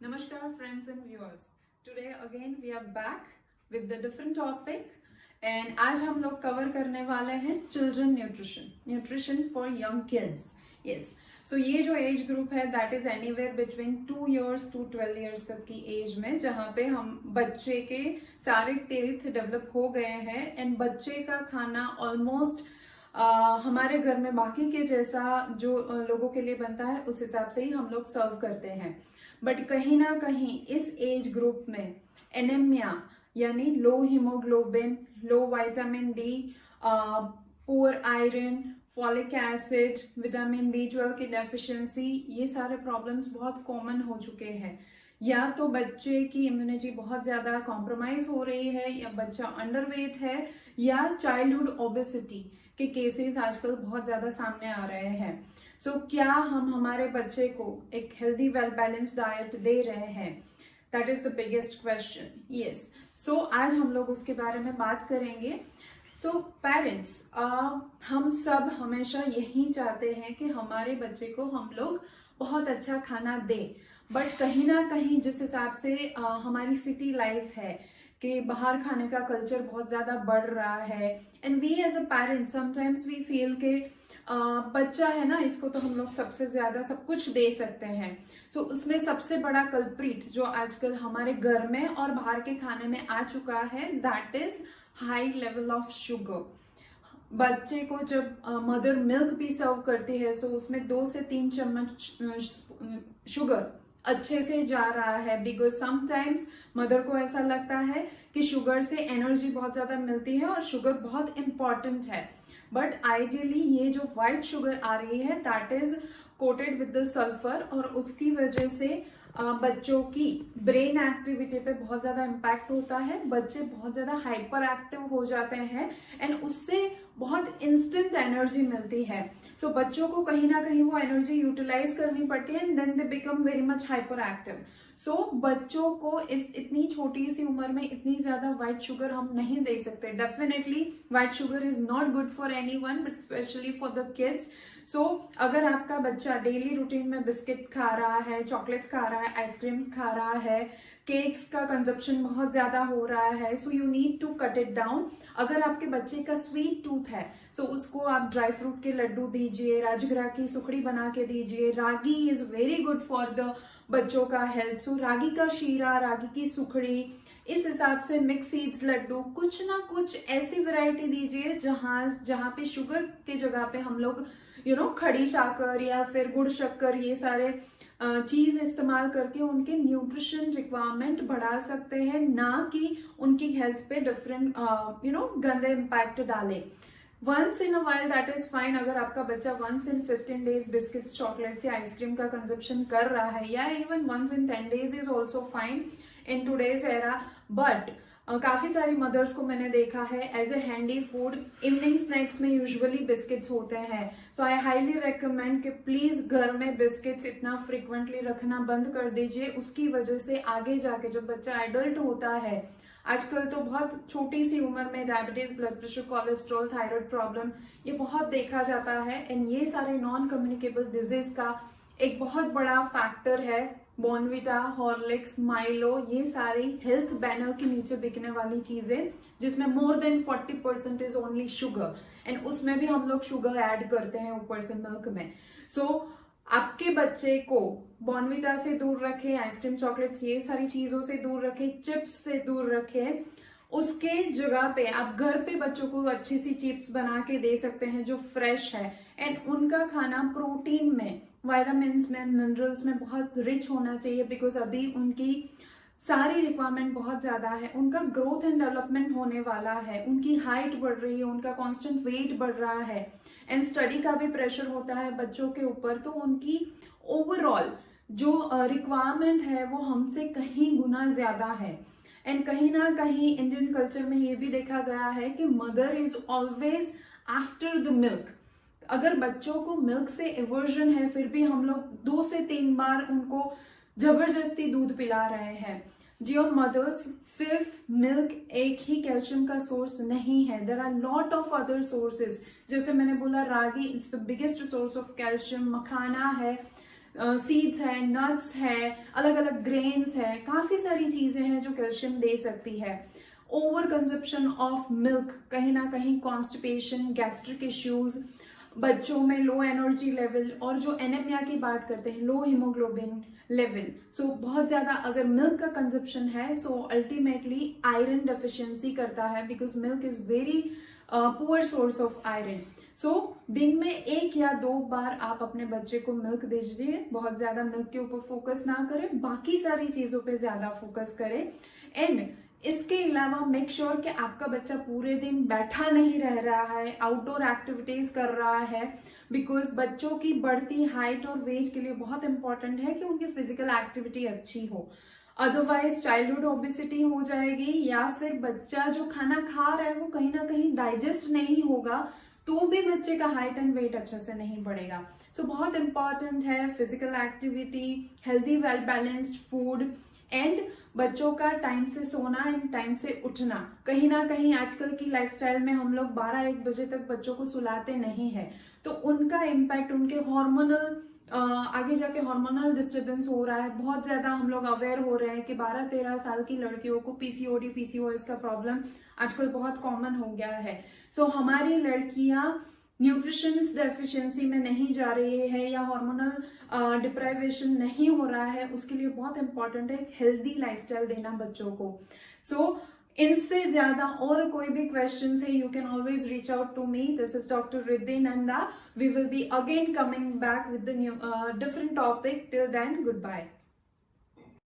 Namaskar friends and viewers. Today again we are back with the different topic and आज हम लोग cover करने वाले हैं children nutrition for young kids. Yes, so ये जो एज ग्रुप है that is anywhere between 2 years to 12 years तक की एज में, जहाँ पे हम बच्चे के सारे टीथ डेवलप हो गए हैं एंड बच्चे का खाना ऑलमोस्ट हमारे घर में बाकी के जैसा जो लोगों के लिए बनता है उस हिसाब से ही हम लोग सर्व करते हैं. बट कहीं ना कहीं इस एज ग्रुप में एनीमिया यानी low haemoglobin, low vitamin D, poor iron, folic acid, vitamin B12 की डेफिशिएंसी, ये सारे प्रॉब्लम्स बहुत कॉमन हो चुके हैं. या तो बच्चे की इम्यूनिटी बहुत ज्यादा कॉम्प्रोमाइज हो रही है, या बच्चा अंडरवेट है, या चाइल्डहुड ओबेसिटी के केसेस आजकल बहुत ज्यादा सामने आ रहे हैं. सो क्या हम हमारे बच्चे को एक हेल्दी वेल बैलेंस डाइट दे रहे हैं? That is the biggest question. Yes, so आज हम लोग उसके बारे में बात करेंगे. सो पेरेंट्स, हम सब हमेशा यही चाहते हैं कि हमारे बच्चे को हम लोग बहुत अच्छा खाना दें. बट कहीं ना कहीं जिस हिसाब से हमारी सिटी लाइफ है कि बाहर खाने का कल्चर बहुत ज्यादा बढ़ रहा है, and we as a parent sometimes we feel के बच्चा है ना, इसको तो हम लोग सबसे ज्यादा सब कुछ दे सकते हैं. सो उसमें सबसे बड़ा कल्प्रिट जो आजकल हमारे घर में और बाहर के खाने में आ चुका है that is high level of sugar. बच्चे को जब मदर मिल्क भी सर्व करती है सो उसमें 2 से 3 चम्मच शुगर अच्छे से जा रहा है, बिकॉज समटाइम्स मदर को ऐसा लगता है कि शुगर से एनर्जी बहुत ज्यादा मिलती है और शुगर बहुत इंपॉर्टेंट है. बट आइडियली ये जो व्हाइट शुगर आ रही है that is coated with the sulphur, और उसकी वजह से बच्चों की ब्रेन एक्टिविटी पे बहुत ज्यादा इम्पैक्ट होता है. बच्चे बहुत ज्यादा हाइपर एक्टिव हो जाते हैं एंड उससे बहुत इंस्टेंट एनर्जी मिलती है. सो बच्चों को कहीं ना कहीं वो एनर्जी यूटिलाइज करनी पड़ती है and then they become very much hyper active. So बच्चों को इस इतनी छोटी सी उम्र में इतनी ज्यादा व्हाइट शुगर हम नहीं दे सकते. Definitely white sugar is not good for anyone but specially for the kids. So अगर आपका बच्चा डेली रूटीन में बिस्किट खा रहा है, चॉकलेट्स खा रहा है, आइसक्रीम्स खा रहा है, केक्स का कंजप्शन बहुत ज्यादा हो रहा है, so you need to cut it down. अगर आपके बच्चे का स्वीट टूथ है सो उसको आप ड्राई फ्रूट के लड्डू दीजिए, राजगिरा की सुखड़ी बना के दीजिए. Ragi is very good for the बच्चों का हेल्थ. सो रागी का शीरा, रागी की सुखड़ी, इस हिसाब से मिक्स सीड्स लड्डू, कुछ ना कुछ ऐसी वैरायटी दीजिए जहां पे शुगर के जगह पे हम लोग खड़ी शक्कर या फिर गुड़ शक्कर, ये सारे चीज इस्तेमाल करके उनके न्यूट्रिशन रिक्वायरमेंट बढ़ा सकते हैं, ना कि उनकी हेल्थ पे डिफरेंट गंदे इम्पैक्ट डाले. Once in a while that is fine. अगर आपका बच्चा once in 15 days biscuits, chocolates या आइसक्रीम का कंजप्शन कर रहा है, या even once in 10 days is also fine in today's era. But काफी सारी मदर्स को मैंने देखा है as a handy food evening snacks में यूजुअली बिस्किट्स होते हैं. सो आई हाईली रेकमेंड कि प्लीज घर में बिस्किट्स इतना फ्रिक्वेंटली रखना बंद कर दीजिए. उसकी वजह से आगे जाके जब बच्चा एडल्ट होता है, आजकल तो बहुत छोटी सी उम्र में diabetes, blood pressure, cholesterol, thyroid problem ये बहुत देखा जाता है. एंड ये सारे नॉन कम्युनिकेबल डिजीज का एक बहुत बड़ा फैक्टर है बॉर्नविटा, हॉर्लिक्स, माइलो, ये सारी हेल्थ बैनर के नीचे बिकने वाली चीजें जिसमें more than 40% is only sugar, and उसमें भी हम लोग शुगर ऐड करते हैं ऊपर से मिल्क में. सो आपके बच्चे को बॉर्नविटा से दूर रखें, आइसक्रीम, चॉकलेट्स, ये सारी चीजों से दूर रखें, चिप्स से दूर रखें. उसके जगह पे आप घर पे बच्चों को अच्छी सी चिप्स बना के दे सकते हैं जो फ्रेश है, एंड उनका खाना प्रोटीन में, विटामिन्स में, मिनरल्स में बहुत रिच होना चाहिए, बिकॉज अभी उनकी सारी रिक्वायरमेंट बहुत ज्यादा है. उनका ग्रोथ एंड डेवलपमेंट होने वाला है, उनकी हाइट बढ़ रही है, उनका कांस्टेंट वेट बढ़ रहा है, एंड स्टडी का भी प्रेशर होता है बच्चों के ऊपर. तो उनकी ओवरऑल जो रिक्वायरमेंट है वो हमसे कहीं गुना ज्यादा है. एंड कहीं ना कहीं इंडियन कल्चर में ये भी देखा गया है कि mother is always after the milk. अगर बच्चों को मिल्क से एवर्जन है फिर भी हम लोग 2 से 3 बार उनको जबरदस्ती दूध पिला रहे हैं. जियो मदर्स, सिर्फ मिल्क एक ही कैल्शियम का सोर्स नहीं है. There are lot of other sources. जैसे मैंने बोला, ragi is the biggest source of calcium, makhana है, सीड्स है, नट्स है, अलग अलग ग्रेन्स है, काफी सारी चीजें हैं जो कैल्शियम दे सकती है। ओवर कंजप्शन ऑफ मिल्क, कहीं ना कहीं कॉन्स्टिपेशन, गैस्ट्रिक इश्यूज, बच्चों में लो एनर्जी लेवल, और जो एनीमिया की बात करते हैं, लो हीमोग्लोबिन लेवल। सो बहुत ज्यादा अगर मिल्क का कंजप्शन है, सो अल्टीमेटली आयरन डेफिशिएंसी करता है, because milk is very poor source of iron. So दिन में 1 या 2 बार आप अपने बच्चे को मिल्क दीजिए। बहुत ज्यादा मिल्क के ऊपर फोकस ना करें, बाकी सारी चीजों पे ज्यादा फोकस करें। एंड इसके अलावा मेक श्योर कि आपका बच्चा पूरे दिन बैठा नहीं रह रहा है, आउटडोर एक्टिविटीज कर रहा है, बिकॉज बच्चों की बढ़ती हाइट और वेट के लिए बहुत इंपॉर्टेंट है कि उनकी फिजिकल एक्टिविटी अच्छी हो। अदरवाइज चाइल्डहुड ओबेसिटी हो जाएगी, या फिर बच्चा जो खाना खा रहा है वो कहीं ना कहीं डाइजेस्ट नहीं होगा, तो भी बच्चे का हाइट एंड वेट अच्छे से नहीं बढ़ेगा। सो बहुत इंपॉर्टेंट है physical activity, healthy well balanced food, and बच्चों का टाइम से सोना एंड टाइम से उठना। कहीं ना कहीं आजकल की लाइफस्टाइल में हम लोग 12-1 बजे तक बच्चों को सुलाते नहीं है, तो उनका इम्पैक्ट उनके हार्मोनल आगे जाके हार्मोनल डिस्टर्बेंस हो रहा है। बहुत ज्यादा हम लोग अवेयर हो रहे हैं कि 12-13 साल की लड़कियों को पीसीओडी, पीसीओएस का प्रॉब्लम आजकल बहुत कॉमन हो गया है। सो हमारी लड़कियां न्यूट्रिशन डेफिशिएंसी में नहीं जा रही है, या हार्मोनल डिप्राइवेशन नहीं हो रहा है, उसके लिए बहुत इंपॉर्टेंट है हेल्दी लाइफस्टाइल देना बच्चों को। सो इनसे ज्यादा और कोई भी क्वेश्चन है, you can always reach out to me. This is doctor Riddhi Nanda. We will be again coming back with the new different topic. Till then, goodbye.